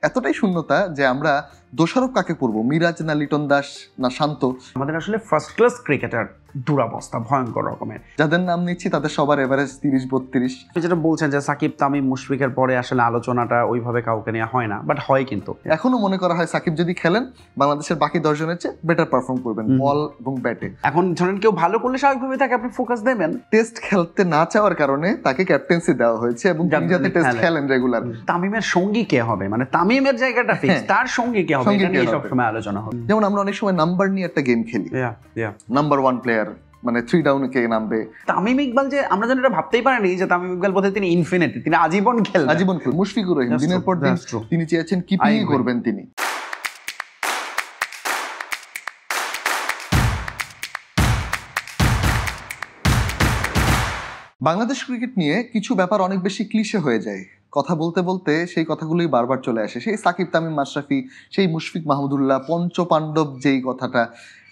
এতটাই শূন্যতা যে আমরা দোষারোপ কাকে করব, মিরাজ না লিটন দাস না শান্ত। আমাদের আসলে ফার্স্ট ক্লাস ক্রিকেটার দুরবস্থা ভয়ঙ্কর রকমের। যাদের নাম নিচ্ছি তাদের সবার এভারেজ 30-32। আপনি যেটা বলছেন যে সাকিব তামিম মুশফিকের পরে আসলে আলোচনাটা ওইভাবে কাউকে নিয়ে হয় না, বাট হয় কিন্তু এখনো মনে করা হয় সাকিব যদি খেলেন বাংলাদেশের বাকি 10 জনের চেয়ে বেটার পারফর্ম করবেন বল এবং ব্যাটে। এখন ধরেন কেউ ভালো করলে স্বাভাবিকভাবে তাকে আপনি ফোকাস দেবেন। টেস্ট খেলতে না চাওয়ার কারণে তাকে ক্যাপ্টেন্সি দেওয়া হয়েছে এবং তিনি যাতে টেস্ট খেলেন রেগুলার। তামিমের সঙ্গী কে হবে, মানে তামিমের জায়গাটা ফিক্স, তার সঙ্গী কে হবে এটা নিয়ে সবসময় আলোচনা হবে। যেমন আমরা অনেক সময় নাম্বার নিয়ে একটা গেম খেলি, নাম্বার 1 প্লেয়ার মানে 3 ডাউনে কে নামবে। তামিম ইকবাল যে আমরা যেন এটা ভাবতেই পারিনি যে তামিম ইকবাল বোধহয় তিনি ইনফিনিটি, তিনি আজীবন খেলবেন। আজীবন খেলবেন। মুশফিকুর রহিম দিনের পর দিন তিনি চেয়েছেন কিপিং করবেন তিনি। বাংলাদেশ ক্রিকেট নিয়ে কিছু ব্যাপার অনেক বেশি ক্লিশে হয়ে যায়, কথা বলতে বলতে সেই কথাগুলোই বারবার চলে আসে। সেই সাকিব তামিম মাশরাফি, সেই মুশফিক মাহমুদুল্লাহ, পঞ্চপাণ্ডব যেই কথাটা,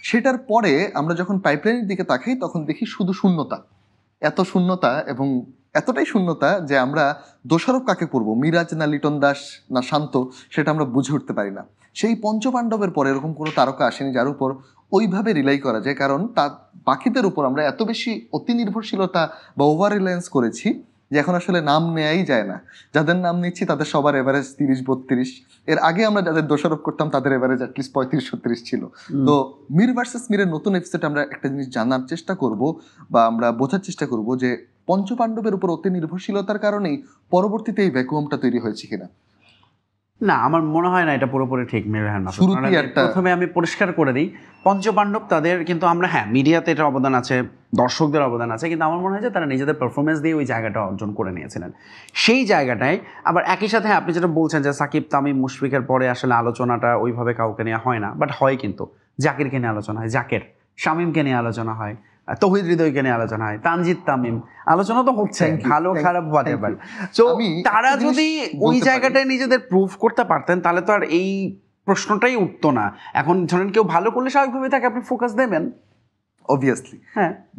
সেটার পরে আমরা যখন পাইপলাইনের দিকে তাকাই তখন দেখি শুধু শূন্যতা, এত শূন্যতা এবং এতটাই শূন্যতা যে আমরা দোষারোপ কাকে করব, মিরাজ না লিটন দাস না শান্ত, সেটা আমরা বুঝে উঠতে পারি না। সেই পঞ্চপাণ্ডবের পরে এরকম কোনো তারকা আসেনি যার উপর ওইভাবে রিলাই করা যায়, কারণ তার বাকিদের উপর আমরা এত বেশি অতি নির্ভরশীলতা বা ওভার রিলায়েন্স করেছি যে এখন আসলে নাম নেয়াই যায় না। যাদের নাম নিচ্ছি তাদের সবার এভারেজ 30-32। এর আগে আমরা যাদের দোষারোপ করতাম তাদের এভারেজ অ্যাটলিস্ট 35-36 ছিল। তো মির ভার্সেস মিরের নতুন এপিসোডে আমরা একটা জিনিস জানার চেষ্টা করব বা আমরা বোঝার চেষ্টা করব যে পঞ্চপাণ্ডবের উপর অতি নির্ভরশীলতার কারণেই পরবর্তীতে এই ভ্যাকুয়ামটা তৈরি হয়েছে কিনা। না, আমার মনে হয় না এটা পুরোপুরি ঠিক মির ভাইয়ের মতো। প্রথমে আমি পরিষ্কার করে দিই, পঞ্চপাণ্ডব তাদের কিন্তু আমরা মিডিয়াতে এটা অবদান আছে, দর্শকদের অবদান আছে, কিন্তু আমার মনে হয় যে তারা নিজেদের পারফরমেন্স দিয়ে ওই জায়গাটা অর্জন করে নিয়েছিলেন। সেই জায়গাটায় আবার একই সাথে আপনি যেটা বলছেন যে সাকিব তামিম মুশফিকের পরে আসলে আলোচনাটা ওইভাবে কাউকে নিয়ে হয় না, বাট হয় কিন্তু। জাকিরকে নিয়ে আলোচনা হয়, জাকের, শামীমকে নিয়ে আলোচনা হয়, তৌহিদ হৃদয়কে নিয়ে আলোচনা হয়, তানজিদ তামিম, আলোচনা তো হচ্ছে ভালো খারাপ হোয়াটএভার। তো তারা যদি ওই জায়গাটায় নিজেদের প্রুভ করতে পারতেন তাহলে তো আর এই প্রশ্নটাই উঠতো না। এখন ধরেন কেউ ভালো করলে স্বাভাবিকভাবে তাকে আপনি ফোকাস দেবেন, অবভিয়াসলি।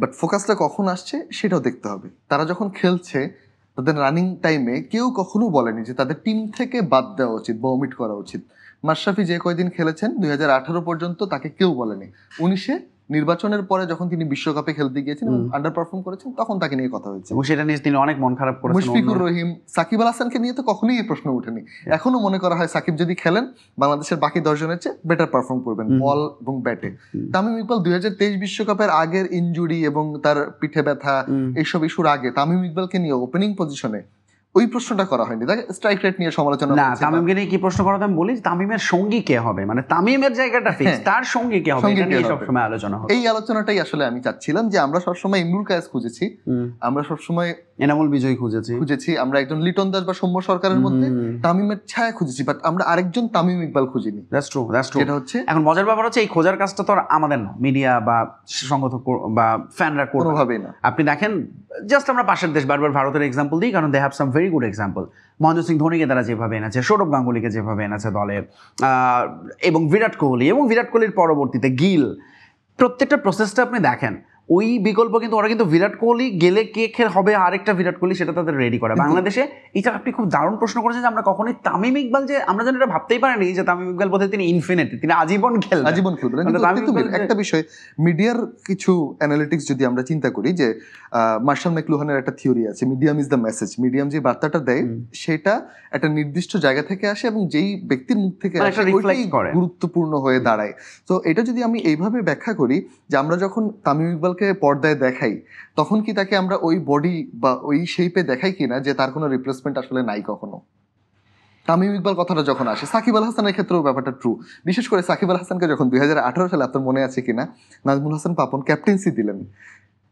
বাট ফোকাসটা কখন আসছে সেটাও দেখতে হবে। তারা যখন খেলছে তাদের রানিং টাইমে কেউ কখনো বলেনি যে তাদের টিম থেকে বাদ দেওয়া উচিত বা ওমিট করা উচিত। মাশরাফি যে কয়দিন খেলেছেন 2018 পর্যন্ত তাকে কেউ বলেনি। 19-এ নির্বাচনের পরে যখন তিনি বিশ্বকাপে খেলতে গিয়েছেন এবং আন্ডার পারফর্ম করেছেন তখন তাকে নিয়ে কথা হয়েছে, এবং সেটা নিয়ে তিনি অনেক মন খারাপ করেছেন। মুশফিকুর রহিম, সাকিব আল হাসানকে নিয়ে তো কখনোই এই প্রশ্ন ওঠেনি। এখনো মনে করা হয় সাকিব যদি খেলেন বাংলাদেশের বাকি 10 জনের চেয়ে বেটার পারফর্ম করবেন বল এবং ব্যাটে। তামিম ইকবাল 2023 বিশ্বকাপের আগের ইনজুরি এবং তার পিঠে ব্যথা এইসব ইস্যুর আগে তামিম ইকবালকে নিয়ে ওপেনিং পজিশনে ওই প্রশ্নটা করা হয়নি। তাকে স্ট্রাইক রেট নিয়ে সমালোচনা না, তামিমকে নিয়ে কি প্রশ্ন করা, আমি বলি তামিমের সঙ্গী কে হবে, মানে তামিমের জায়গাটা ফিক্স, তার সঙ্গী কে হবে এটা নিয়ে সবসময় আলোচনা হবে। এই আলোচনাটাই আসলে আমি চাচ্ছিলাম যে আমরা সবসময় ইমরুল কায়েস খুঁজেছি, আমরা সবসময় এনামুল বিজয় খুঁজেছি, আমরা একজন লিটন দাস বা সৌম্য সরকারের মধ্যে তামিমের ছায়া খুঁজেছি, বাট আমরা আরেকজন তামিম ইকবাল খুঁজিনি। That's true, that's true. এটা হচ্ছে এখন মজার ব্যাপার হচ্ছে এই খোঁজার কাজটা তো আর আমাদের না, মিডিয়া বা সংগঠক বা ফ্যানরা করবে কোনোভাবেই না। আপনি দেখেন, জাস্ট আমরা পাশের দেশ বারবার ভারতের এক্সাম্পল দিই, কারণ they have some very good example. Mahendra Singh ধোনিকে তারা যেভাবে এনেছে, সৌরভ গাঙ্গুলিকে যেভাবে এনেছে দলে, এবং বিরাট কোহলির পরবর্তীতে গিল, প্রত্যেকটা প্রসেসটা আপনি দেখেন, ওই বিকল্প কিন্তু ওরা কিন্তু বিরাট কোহলি গেলে কে হবে আরেকটা বিরাট কোহলি সেটা তাদের রেডি করে। বাংলাদেশে এটা আপনি খুব দারুণ প্রশ্ন করেছেন যে আমরা কখনোই তামিম ইকবাল যে আমরা যেন এটা ভাবতেই পারিনি যে তামিম ইকবাল বোধহয় তিনি ইনফিনিটি, তিনি আজীবন খেলবেন। একটা বিষয়, মিডিয়ার কিছু অ্যানালিটিক্স যদি আমরা চিন্তা করি যে মার্শাল ম্যাকলুহানের একটা থিওরি আছে, medium is the message. Medium যে বার্তাটা দেয় সেটা একটা নির্দিষ্ট জায়গা থেকে আসে এবং যেই ব্যক্তির মুখ থেকে আসে ওইটাই গুরুত্বপূর্ণ হয়ে দাঁড়ায়। তো এটা যদি আমি এইভাবে ব্যাখ্যা করি যে আমরা যখন তামিম ইকবাল পর্দায় দেখাই তখন কি তাকে আমরা ওই বডি বা ওই শেপে দেখাই কিনা যে তার কোনো রিপ্লেসমেন্ট আসলে নাই কখনো। তামিম ইকবাল কথাটা যখন আসে, সাকিব আল হাসানের ক্ষেত্রেও ব্যাপারটা ট্রু। বিশেষ করে সাকিব আল হাসানকে যখন 2018 সালে, আপনার মনে আছে কিনা, নাজমুল হাসান পাপন ক্যাপ্টেন্সি দিলেন,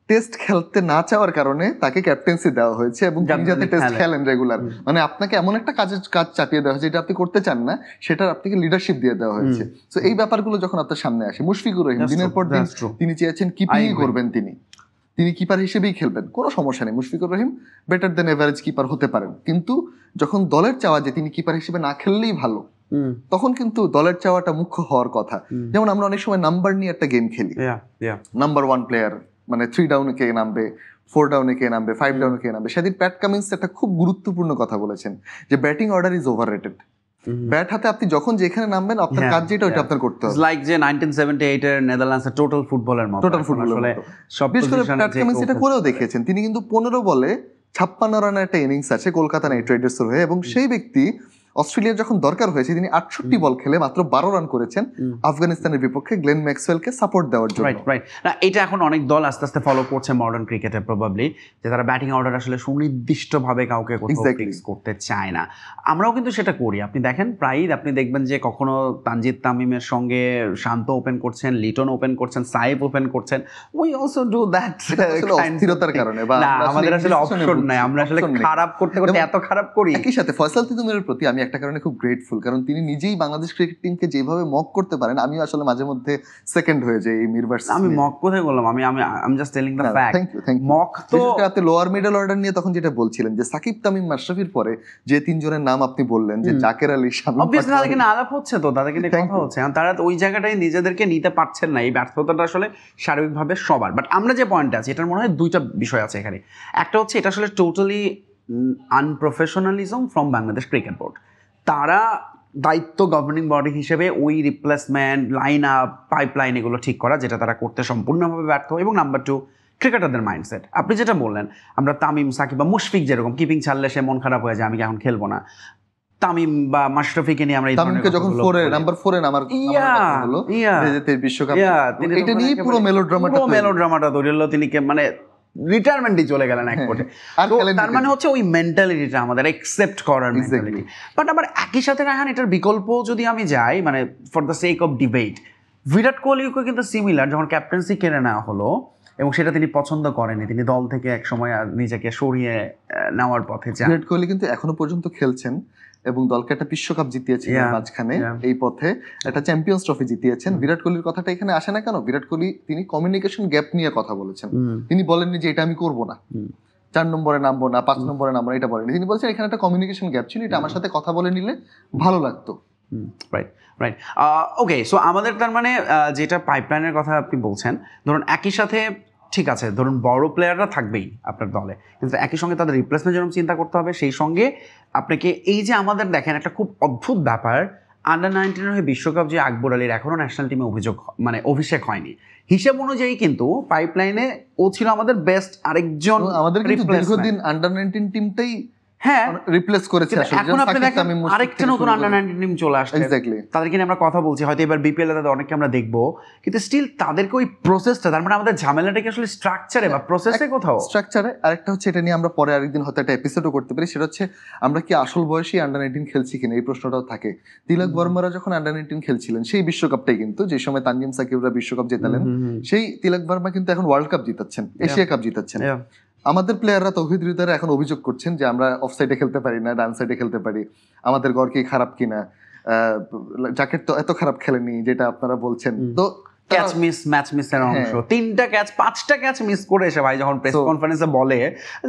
টেস্ট খেলতে না চাওয়ার কারণে তাকে ক্যাপ্টেন্সি দেওয়া হয়েছে এবং তিনি যাতে টেস্ট খেলেন রেগুলার, মানে আপনাকে এমন একটা কাজ চাপিয়ে দেওয়া হয়েছে যেটা আপনি করতে চান না, সেটার আপনাকে লিডারশিপ দিয়ে দেওয়া হয়েছে। তো এই ব্যাপারগুলো যখন আপনার সামনে আসে, মুশফিকুর রহিম দিনের পর দিন তিনি চেয়েছেন কিপিং করবেন, তিনি কিপার হিসেবেই খেলবেন, কোনো সমস্যা নেই, মুশফিকুর রহিম বেটার দেন এভারেজ কিপার হতে পারেন। কিন্তু যখন দলের চাওয়া যে তিনি কিপার হিসেবে না খেললেই ভালো, তখন কিন্তু দলের চাওয়াটা মুখ্য হওয়ার কথা। যেমন আমরা অনেক সময় নাম্বার নিয়ে একটা গেম খেলি, নাম্বার 1 প্লেয়ার মানে 3 ডাউনে কে নামবে, 4 ডাউনে কে নামবে, 5 ডাউনে কে নামবে। সেদিন প্যাট কামিন্স একটা খুব গুরুত্বপূর্ণ কথা বলেছেন যে batting order is overrated. Bat হাতে আপনি যখন যেখানে নামবেন আপনার কাজ যেটা ওইটা আপনার করতে হবে। লাইক যে 1978 এর নেদারল্যান্ডসের টোটাল ফুটবলের মতো। টোটাল ফুটবল আসলে সব বিশেষ করে প্যাট কামিন্স এটা করেও দেখিয়েছেন। তিনি কিন্তু 15 বলে 56 রানের একটা ইনিংস আছে কলকাতা নাইট রাইডার্সের হয়ে, এবং সেই ব্যক্তি অস্ট্রেলিয়ার যখন দরকার হয়েছে তিনি 68 বল খেলে মাত্র 12 রান করেছেন আফগানিস্তানের বিপক্ষে গ্লেন ম্যাক্সওয়েলকে সাপোর্ট দেওয়ার জন্য। Right right. না এটা এখন অনেক দল আস্তে আস্তে ফলো করছে মডার্ন ক্রিকেটে প্রবাবলি, যে তারা ব্যাটিং অর্ডার আসলে সুনির্দিষ্টভাবে কাউকে কোথাও ফিক্স করতে চায় না। আমরাও কিন্তু সেটা করি। আপনি দেখেন প্রায়ই আপনি দেখবেন যে কখনো তানজিদ তামিমের সঙ্গে শান্ত ওপেন করছেন, লিটন ওপেন করছেন, সাইফ ওপেন করছেন। উই অলসো ডু দ্যাট অস্থিরতার কারণে বা আমাদের আসলে অপশন নাই, আমরা আসলে খারাপ করতে করতে এত খারাপ করি। একই সাথে ফয়সাল তিতুমিরের প্রতি আমি একটা কারণে খুব গ্রেটফুল, কারণ তিনি নিজেই বাংলাদেশ ক্রিকেট টিমকে যেভাবে মক করতে পারেন, আমিও আসলে মাঝে মধ্যে সেকেন্ড হয়ে যাই এই মির ভার্সেস। আমি মক কোথায় বললাম? আমি just telling the fact. Mock তো আপনি লোয়ার মিডল অর্ডার নিয়ে তখন যেটা বলছিলেন যে সাকিব তামিম মাশরাফির পরে যে তিনজনের নাম আপনি বললেন যে জাকের আলী, শামীম, অবভিয়াসলি তাদেরকে নিয়ে আলাপ হচ্ছে, তো তাদেরকে নিয়ে কথা হচ্ছে, তারা তো ওই জায়গাটাই নিজেদেরকে নিতে পারছেন না। এই ব্যর্থতাটা আসলে সার্বিকভাবে সবার। বাট আমরা যে পয়েন্টে আছি এটার মনে হয় দুইটা বিষয় আছে এখানে। একটা হচ্ছে এটা আসলে totally unprofessionalism from Bangladesh cricket board. তারা দায়িত্ব গভর্নিং বডি হিসেবে ওই রিপ্লেসমেন্ট, লাইন আপ, পাইপলাইন এগুলো ঠিক করা, যেটা তারা করতে সম্পূর্ণভাবে ব্যর্থ। এবং নাম্বার 2 ক্রিকেটারদের মাইন্ডসেট। আপনি যেটা বললেন, আমরা তামিম, সাকিব বা মুশফিক যেরকম কিপিং ছাড়লে সে মন খারাপ হয়ে যায়, আমি এখন খেলবো না। তামিম বা মাশরাফিকে নিয়ে আমরা তামিমকে যখন নাম্বার 4 এ নামার কথা হলো যে বিশ্বকাপ, এটা নিয়ে পুরো মেলোড্রামাটা তৈরি হলো। তিনি মানে রিটায়ারমেন্টই চলে গেলেন এক কোটে। তার মানে হচ্ছে ওই মেন্টালিটিটা আমাদের একসেপ্ট করার মেন্টালিটি। বাট আবার একই সাথে রাহান এটার বিকল্প যদি আমি যাই, মানে for the sake of debate, Virat কোহলিকে কিন্তু সিমিলার যখন ক্যাপ্টেন্সি কেড়ে নেওয়া হলো এবং সেটা তিনি পছন্দ করেনি, তিনি দল থেকে এক সময় নিজেকে সরিয়ে নেওয়ার পথে যান। বিরাট কোহলি কিন্তু এখনো পর্যন্ত খেলছেন এবং দলকে একটা বিশ্বকাপ জিতিয়েছেন মাঝখানে, এই পথে একটা চ্যাম্পিয়ন্স ট্রফি জিতিয়েছেন। বিরাট কোহলির কথাটা এখানে আসে না কেন? বিরাট কোহলি তিনি কমিউনিকেশন গ্যাপ নিয়ে কথা বলেছেন। তিনি বলেননি যে এটা আমি করব না, 4 নম্বরে নামবো না, 5 নম্বরে নামবো না, এটা বলেনি। তিনি বলছেন এখানে একটা কমিউনিকেশন গ্যাপ ছিল, এটা আমার সাথে কথা বলে নিলে ভালো লাগতো। Right right. ওকে, সো আমাদের তার মানে যেটা পাইপলাইনের কথা আপনি বলছেন, ধরুন একই সাথে ঠিক আছে, ধরুন বড় প্লেয়াররা থাকবেই আপনার দলে, কিন্তু একই সঙ্গে তাদের রিপ্লেসমেন্ট যেরকম চিন্তা করতে হবে, সেই সঙ্গে আপনাকে এই যে আমাদের দেখেন একটা খুব অদ্ভুত ব্যাপার, আন্ডার-19 হয়ে বিশ্বকাপ যে আকবর আলীর এখনও ন্যাশনাল টিমে অভিষেক হয়নি, হিসেব অনুযায়ী কিন্তু পাইপলাইনে ও ছিল আমাদের বেস্ট আরেকজন। আমাদের কিন্তু দীর্ঘদিন আন্ডার-19 টিমটাই রিপ্লেস করেছে। এখন আপনি দেখেন আরেকটা নতুন আন্ডার-19 টিম চলে আসছে, তাদেরকে নিয়ে আমরা কথা বলছি, হয়তো এবার বিপিএল এ তাদের অনেককে আমরা দেখবো, কিন্তু স্টিল তাদেরকে ওই প্রসেসটা, তার মানে আমাদের ঝামেলাটাকে আসলে স্ট্রাকচারে বা প্রসেসে কোথাও স্ট্রাকচারে। আরেকটা হচ্ছে এটা নিয়ে আমরা পরে আরেকদিন হয়তো একটা এপিসোডও করতে পারি, সেটা হচ্ছে আমরা কি আসল বয়সী আন্ডার-19 খেলছি কিনা, এই প্রশ্নটাও থাকে। তিলক বর্মারা যখন আন্ডার-19 খেলছিলেন সেই বিশ্বকাপটাই কিন্তু, যে সময় তানজিম সাকিবরা বিশ্বকাপ জেতালেন, সেই তিলক বর্মা কিন্তু এখন ওয়ার্ল্ড কাপ জিতাচ্ছেন, এশিয়া কাপ জিতাচ্ছেন। আমাদের প্লেয়াররা, তৌহিদ হৃদয়রা এখন অভিযোগ করছেন যে আমরা অফ সাইডে খেলতে পারি না, ডান সাইডে খেলতে পারি, আমাদের গড় কি খারাপ কিনা, জাকের তো এত খারাপ খেলেনি যেটা আপনারা বলছেন। তো ক্যাচ মিস, ম্যাচ মিসের অংশ, 3টা ক্যাচ 5টা ক্যাচ মিস করে এসে ভাই যখন প্রেস কনফারেন্সে বলে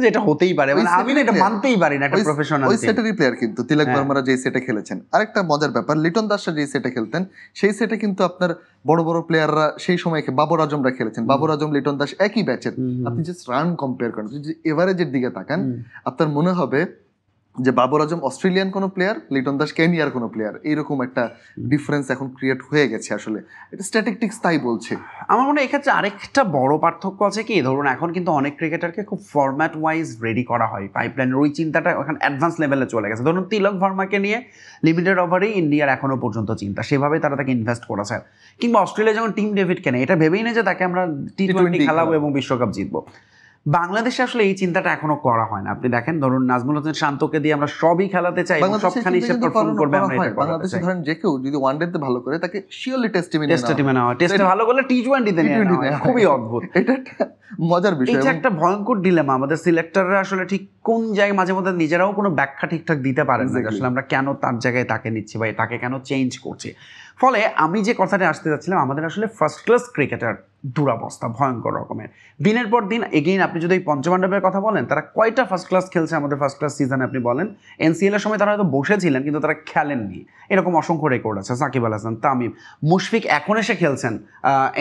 যে এটা হতেই পারে, মানে আমি এটা মানতেই পারি না, একটা প্রফেশনাল। ওই সেটেরই প্লেয়ার কিন্তু তিলক বর্মারা যেই সেটে খেলেছেন। আরেকটা মজার ব্যাপার, লিটন দাসরা যেই সেটে খেলতেন সেই সেটে কিন্তু আপনার বড় বড় প্লেয়াররা সেই সময় বাবর আজমরা খেলেছেন। বাবর আজম, লিটন দাস একই ব্যাচের। আপনি জাস্ট রান কম্পেয়ার করেন, যদি এভারেজের দিকে তাকান আপনার মনে হবে যে বাবর আজম অস্ট্রেলিয়ান কোনো প্লেয়ার, লিটন দাস কেনিয়ার কোনো প্লেয়ার, এইরকম একটা ডিফারেন্স এখন ক্রিয়েট হয়ে গেছে। আসলে এটা স্ট্যাটিস্টিক্স তাই বলছে। আমার মনে হয় এক্ষেত্রে আরেকটা বড় পার্থক্য আছে কি, ধরুন এখন কিন্তু অনেক ক্রিকেটারকে খুব ফরম্যাট ওয়াইজ রেডি করা হয়, পাইপলাইনের ওই চিন্তাটা এখন অ্যাডভান্স লেভেলে চলে গেছে। ধরুন তিলক ভার্মাকে নিয়ে লিমিটেড ওভারেই ইন্ডিয়ার এখনো পর্যন্ত চিন্তা, সেভাবে তারা তাকে ইনভেস্ট করেছে। কিংবা অস্ট্রেলিয়া যখন টিম ডেভিড কেনে, এটা ভেবেই না যে তাকে আমরা টি-20 খেলাবো এবং বিশ্বকাপ জিতবো। বাংলাদেশে আসলে এই চিন্তাটা এখনো করা হয় না। আপনি দেখেন, ধরুন নাজমুল হোসেন শান্তকে দিয়ে আমরা সবই খেলাতে চাই, সবখানে সে পারফর্ম করবে, আমরা এটা করতে চাই। ধরেন যে কেউ যদি ওয়ানডেতে ভালো করে তাকে শিওরলি টেস্টে নেওয়া, টেস্টে ভালো করলে টি-20 তে নেওয়া, খুবই অদ্ভুত। এটা একটা মজার বিষয়, এটা একটা ভয়ঙ্কর ডিলেমা। আমাদের সিলেক্টররা আসলে ঠিক কোন জায়গায় মাঝে মধ্যে নিজেরাও কোনো ব্যাখ্যা ঠিকঠাক দিতে পারেন না, আসলে আমরা কেন তার জায়গায় তাকে নিচ্ছি বা তাকে কেন চেঞ্জ করছি। ফলে আমি যে কথাটা আসতে যাচ্ছিলাম, আমাদের আসলে ফার্স্ট ক্লাস ক্রিকেটার দুরবস্থা ভয়ঙ্কর রকমের। দিনের পর দিন এগেইন আপনি যদি এই পঞ্চপাণ্ডবের কথা বলেন, তারা কয়টা ফার্স্ট ক্লাস খেলছে আমাদের ফার্স্ট ক্লাস সিজনে আপনি বলেন। এনসিএল এর সময় তারা হয়তো বসেছিলেন কিন্তু তারা খেলেননি, এরকম অসংখ্য রেকর্ড আছে। সাকিব আল হাসান, তামিম, মুশফিক এখন এসে খেলছেন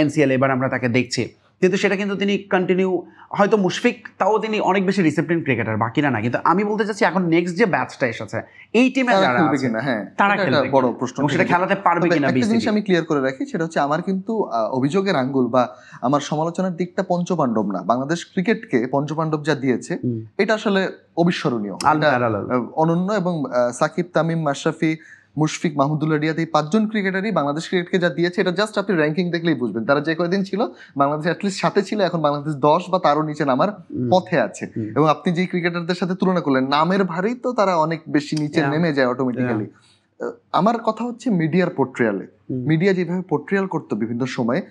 এনসিএল, এবার আমরা তাকে দেখছি। কিন্তু সেটা কিন্তু তিনি কন্টিনিউ, হয়তো মুশফিক তাও তিনি অনেক বেশি রিসেপ্টিভ ক্রিকেটার, বাকিরা না। কিন্তু আমি বলতে চাচ্ছি এখন নেক্সট যে ব্যাচটা এসেছে এই টিমে যারা আছে তারা খেলবে বড় প্রশ্ন, সেটা খেলাতে পারবে কিনা। একটা জিনিস আমি ক্লিয়ার করে রাখি, সেটা হচ্ছে আমার কিন্তু অভিযোগের আঙ্গুল বা আমার সমালোচনার দিকটা পঞ্চপাণ্ডব না। বাংলাদেশ ক্রিকেটকে পঞ্চপাণ্ডব যা দিয়েছে এটা আসলে অবিস্মরণীয়, অনন্য। এবং সাকিব, তামিম, মাশরাফি, মুশফিক, মাহমুদুল্লাহ রিয়াদ, এই 5 জন ক্রিকেটারই বাংলাদেশ ক্রিকেটকে যা দিয়েছে এটা জাস্ট আপনি র্যাঙ্কিং দেখলেই বুঝবেন। তারা যে কয়দিন ছিল বাংলাদেশ অ্যাটলিস্ট সাথে ছিল, এখন বাংলাদেশ 10 বা তারও নিচে নামার পথে আছে। এবং আপনি যে ক্রিকেটারদের সাথে তুলনা করলেন নামের ভারেই তো তারা অনেক বেশি নিচে নেমে যায় অটোমেটিক্যালি। আমার কথা হচ্ছে মিডিয়ার পোর্ট্রিয়ালে, মিডিয়া যেভাবে পোর্ট্রিয়াল করতো বিভিন্ন সময়ে,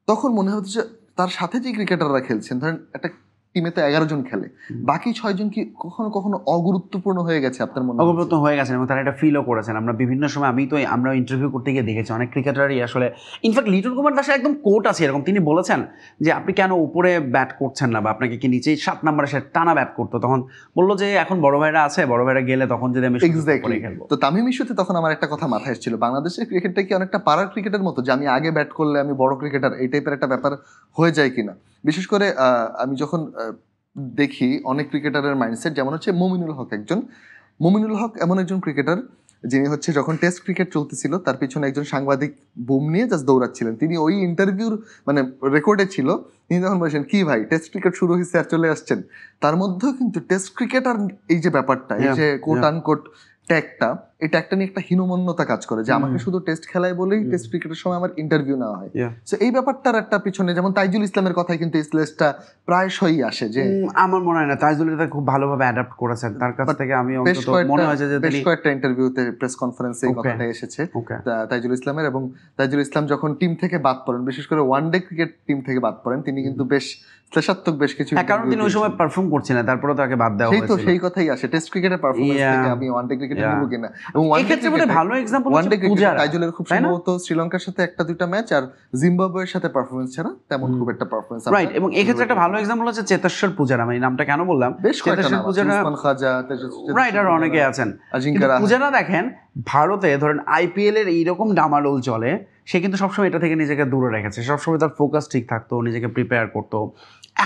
তখন মনে হচ্ছে তার সাথে যে ক্রিকেটাররা খেলছেন, ধরেন একটা টিমে তো 11 জন খেলে, বাকি 6 জন কি কখনো কখনো অগুরুত্বপূর্ণ হয়ে গেছে আপনার মনে? অগুরুত্ব হয়ে গেছেন এবং তারা এটা ফিলও করেছেন। আমরা বিভিন্ন সময় আমরা ইন্টারভিউ করতে গিয়ে দেখেছি অনেক ক্রিকেটারই আসলে, ইনফ্যাক্ট লিটন কুমার দাসের একদম কোট আছে এরকম, তিনি বলেছেন যে আপনি কেন উপরে ব্যাট করছেন না, বা আপনাকে কি নিচেই 7 নম্বরে সে টানা ব্যাট করতো, তখন বললো যে এখন বড় ভাইরা আছে, বড় ভাইরা গেলে তখন যদি আমি এক্স্যাক্টলি খেলবো। তো তামিম ইস্যুতে তখন আমার একটা কথা মাথায় এসেছিল, বাংলাদেশের ক্রিকেটটা কি অনেকটা পাড়ার ক্রিকেটের মতো, যে আমি আগে ব্যাট করলে আমি বড় ক্রিকেটার, এই টাইপের একটা ব্যাপার হয়ে যায় কিনা। বিশেষ করে আমি যখন দেখি অনেক ক্রিকেটারের মাইন্ডসেট, যেমন হচ্ছে মুমিনুল হক এমন একজন ক্রিকেটার যিনি হচ্ছে যখন টেস্ট ক্রিকেট চলতেছিল তার পিছনে একজন সাংবাদিক বুম নিয়ে জাস্ট দৌড়াচ্ছিলেন। তিনি ওই ইন্টারভিউর মানে রেকর্ডে ছিল, তিনি তখন বলছেন কি ভাই টেস্ট ক্রিকেট শুরু হয়েছে আর চলে আসছেন। তার মধ্যেও কিন্তু টেস্ট ক্রিকেটার এই যে ব্যাপারটা, এই যে কোট আনকোট ট্যাগটা, এই ট্যাগটা নিয়ে একটা হীনমন্যতা কাজ করে যে আমাকে শুধু টেস্ট খেলায় বলেই টেস্ট ক্রিকেটের সময় আমার ইন্টারভিউ নেওয়া হয়। সো এই ব্যাপারটার একটা পিছনে, যেমন তাইজুল ইসলামের কথাই কিন্তু এই স্লেজটা প্রায়শই আসে, যে আমার মনে হয় না তাইজুল এটা খুব ভালোভাবে অ্যাডাপ্ট করেছেন, তার কাছ থেকে আমি অন্তত মনে হয় যে বেশ কয়েকটা ইন্টারভিউতে, প্রেস কনফারেন্সে এই কথাটা এসেছে তাইজুল ইসলামের। এবং তাইজুল ইসলাম যখন টিম থেকে বাদ পড়েন, বিশেষ করে ওয়ানডে ক্রিকেট টিম থেকে বাদ পড়েন, তিনি কিন্তু বেশ শ্লেষাত্মক বেশ কিছু, কারণ তিনি ওই সময় পারফর্ম করছেন না, তারপরে তাকে বাদ দেওয়া হয়েছিল। সেই কথাই আসে, টেস্ট ক্রিকেটের পারফরম্যান্স থেকে আমি ওয়ানডে ক্রিকেটে নিব কিনা। এবং ওয়ানডে ক্রিকেটে ভালো एग्जांपल ওয়ানডে ক্রিকেট তাইজুলের খুব সম্ভবত শ্রীলঙ্কার সাথে একটা দুইটা ম্যাচ আর জিম্বাবুয়ের সাথে পারফরম্যান্স ছাড়া তেমন খুব একটা পারফরম্যান্স, রাইট। এবং এই ক্ষেত্রে একটা ভালো एग्जांपल হচ্ছে চেতেশ্বর পূজারা। আমি নামটা কেন বললাম, চেতেশ্বর পূজারা, উসমান খাজা, রাইট, আর অনেকে আছেন। পূজারা দেখেন ভারতে ধরেন আইপিএল এর এইরকম ডামাডোল চলে, সে কিন্তু সবসময় এটা থেকে নিজেকে দূরে রেখেছে, সবসময় তার ফোকাস ঠিক থাকতো, নিজেকে প্রিপেয়ার করতো।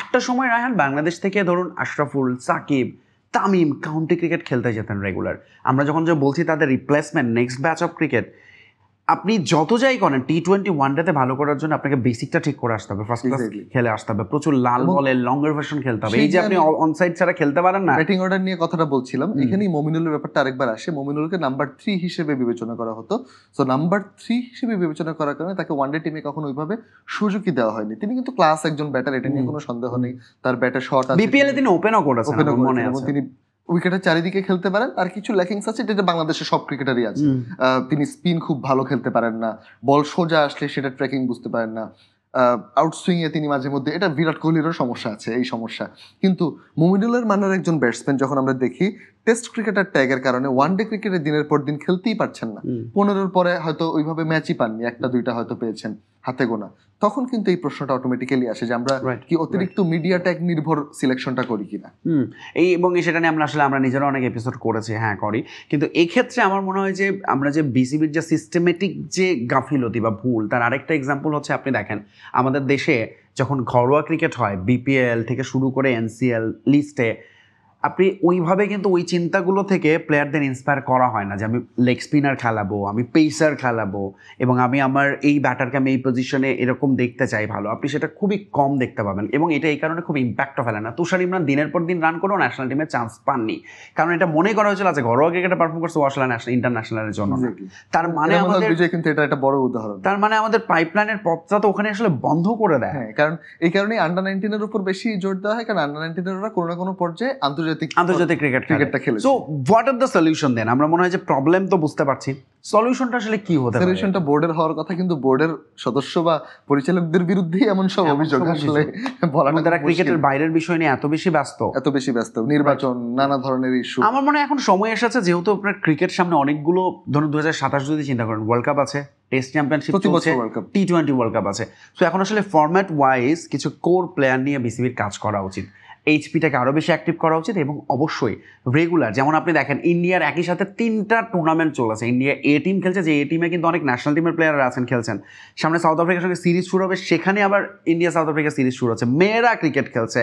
একটা সময় রায়হান বাংলাদেশ থেকে ধরুন আশরাফুল, সাকিব, তামিম কাউন্টি ক্রিকেট খেলতে যেতেন রেগুলার। আমরা যখন যে বলছি তাদের replacement next batch of cricket, আপনি যত যাই করেন টি20 ওয়ানডেতে ভালো করার জন্য আপনাকে বেসিকটা ঠিক করে আসতে হবে, ফার্স্ট ক্লাস খেলে আসতে হবে, প্রচুর লাল বলের লঙ্গার ভার্সন খেলতে হবে। এই যে আপনি অনসাইড ছাড়া খেলতে পারেন না। ব্যাটিং অর্ডার নিয়ে কথাটা বলছিলাম, এখানেই মমিনুলের ব্যাপারটা আরেকবার আসে। মমিনুলকে নাম্বার 3 হিসেবে বিবেচনা করা হতো। সো নাম্বার 3 হিসেবে বিবেচনা করার কারণে তাকে ওয়ানডে টিমে কখনো ওইভাবে সুযোগই দেওয়া হয়নি। তিনি কিন্তু ক্লাস একজন ব্যাটার, এটা নিয়ে কোনো সন্দেহ নেই। তার ব্যাটে শট আছে, বিপিএল এ তিনি ওপেনও করেছেন মনে আছে, তিনি উইকেটের চারিদিকে খেলতে পারেন। তার কিছু ল্যাকিংস আছে যেটা বাংলাদেশের সব ক্রিকেটারই আছে। তিনি স্পিন খুব ভালো খেলতে পারেন না, বল সোজা আসলে সেটা ট্র্যাকিং বুঝতে পারেন না, আউটসুইং এ তিনি মাঝে মধ্যে, এটা বিরাট কোহলিরও সমস্যা আছে এই সমস্যা। কিন্তু মুমিনুলের মানের একজন ব্যাটসম্যান যখন আমরা দেখি টেস্ট ক্রিকেটার ট্যাগের কারণে ওয়ানডে ক্রিকেটে দিনের পর দিন খেলতেই পারছেন না, 15-র পরে হয়তো ওইভাবে ম্যাচই পাননি, একটা দুইটা হয়তো পেয়েছেন হাতে গোনা, তখন কিন্তু এই প্রশ্নটা অটোমেটিক্যালি আসে যে আমরা কি অতিরিক্ত মিডিয়া ট্যাগ নির্ভর সিলেকশনটা করি কিনা। এবং সেটা নিয়ে আমরা নিজেরা অনেক এপিসোড করেছি, হ্যাঁ করি। কিন্তু এই ক্ষেত্রে আমার মনে হয় যে আমরা যে বিসিবির যে সিস্টেমেটিক যে গাফিলতি বা ভুল, তার আরেকটা এক্সাম্পল হচ্ছে আপনি দেখেন আমাদের দেশে যখন ঘরোয়া ক্রিকেট হয়, বিপিএল থেকে শুরু করে এনসিএল লিস্টে, আপনি ওইভাবে কিন্তু ওই চিন্তাগুলো থেকে প্লেয়ারদের ইন্সপায়ার করা হয় না যে আমি লেগ স্পিনার খেলাবো, আমি পেসার খেলাবো এবং আমি আমার এই ব্যাটারকে আমি এই পজিশনে এরকম দেখতে চাই ভালো, আপনি সেটা খুবই কম দেখতে পাবেন। এবং এটা এই কারণে খুব ইম্প্যাক্টও ফেলে না। তুষার ইমরান দিনের পর দিন রান করেও ন্যাশনাল টিমে চান্স পাননি, কারণ এটা মনে করা হয়েছিল আছে ঘরোয়া ক্রিকেটে পারফর্ম করছে, ও আসলে ইন্টারন্যাশনালের জন্য। তার মানে আমাদের কিন্তু এটা একটা বড় উদাহরণ। তার মানে আমাদের পাইপলাইনের পথটা তো ওখানে আসলে বন্ধ করে দেয়। হ্যাঁ, কারণ এই কারণেই আন্ডার-19 এর উপর বেশি জোর দেওয়া হয়, কারণ আন্ডার-19 এরা কোনো না কোনো পর্যায়ে আন্তর্জাতিক ক্রিকেটটা খেলে। So what are the solution then? আমরা মনে হয় যে প্রবলেম তো বুঝতে পারছি, সলিউশনটা আসলে কি হতে পারে? সলিউশনটা বোর্ডের হওয়ার কথা, কিন্তু বোর্ডের সদস্য বা পরিচালকদের বিরুদ্ধেই এমন সব অভিযোগ আসলে বলা না। তারা ক্রিকেটের বাইরের বিষয় নিয়ে এত বেশি ব্যস্ত, নির্বাচন, নানা ধরনের ইস্যু। আমার মনে হয় এখন সময় এসেছে, যেহেতু আপনার ক্রিকেট সামনে অনেকগুলো, ধরুন 2027 যদি চিন্তা করেন, ওয়ার্ল্ড কাপ আছে, টেস্ট চ্যাম্পিয়নশিপ চলছে, টি20 ওয়ার্ল্ড কাপ আছে। সো এখন আসলে ফরম্যাট ওয়াইজ কিছু কোর প্লেয়ার নিয়ে বিসিবির কাজ করা উচিত। এইচপিটাকে আরও বেশি অ্যাক্টিভ করা উচিত এবং অবশ্যই রেগুলার, যেমন আপনি দেখেন ইন্ডিয়ার একই সাথে 3টা টুর্নামেন্ট চলেছে, ইন্ডিয়া এ টিম খেলছে, যে এ টিমে কিন্তু অনেক ন্যাশনাল টিমের প্লেয়াররা আছেন খেলছেন, সামনে সাউথ আফ্রিকার সঙ্গে সিরিজ শুরু হবে, সেখানে আবার ইন্ডিয়া সাউথ আফ্রিকা সিরিজ শুরু হচ্ছে, মেয়েরা ক্রিকেট খেলছে,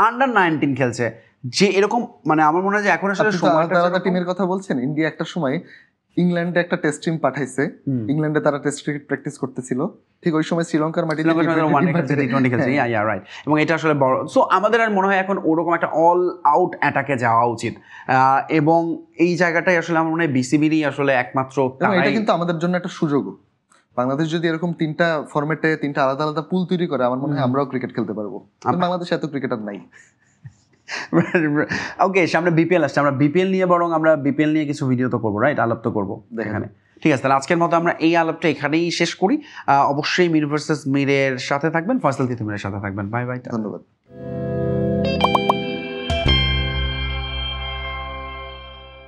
আন্ডার-19 খেলছে, যে এরকম মানে আমার মনে হয় যে এখন আসলে সময়টা টিমের কথা বলছেন। ইন্ডিয়া একটা সময় ইংল্যান্ডে একটা টেস্ট টিম পাঠাইছে, ইংল্যান্ডে তারা টেস্ট ক্রিকেট প্র্যাকটিস করতেছিল, ঠিক ওই সময় শ্রীলঙ্কার মাটিতে টি20 খেলছে, ইয়া রাইট। এবং এটা আসলে বড়, সো আমাদের আর মনে হয় এখন ওরকম একটা অল আউট অ্যাটাকে যাওয়া উচিত, এবং এই জায়গাটাই আসলে আমার মনে হয় বিসিবিরই আসলে একমাত্র, এটা কিন্তু আমাদের জন্য একটা সুযোগও। বাংলাদেশ যদি এরকম 3টা ফরম্যাটে 3টা আলাদা আলাদা পুল তৈরি করে, আমার মনে হয় আমরাও ক্রিকেট খেলতে পারবো। বাংলাদেশে এত ক্রিকেটার নাই। ওকে, সামনে বিপিএল আসছে, আমরা বিপিএল নিয়ে বরং আমরা বিপিএল নিয়ে কিছু ভিডিও তো করবো, রাইট, আলাপ তো করবো এখানে। ঠিক আছে, তাহলে আজকের মতো আমরা এই আলাপটা এখানেই শেষ করি। অবশ্যই মির ভার্সেস মিরের সাথে থাকবেন, ফয়সাল তিতুমিরের সাথে থাকবেন। বাই বাই, ধন্যবাদ।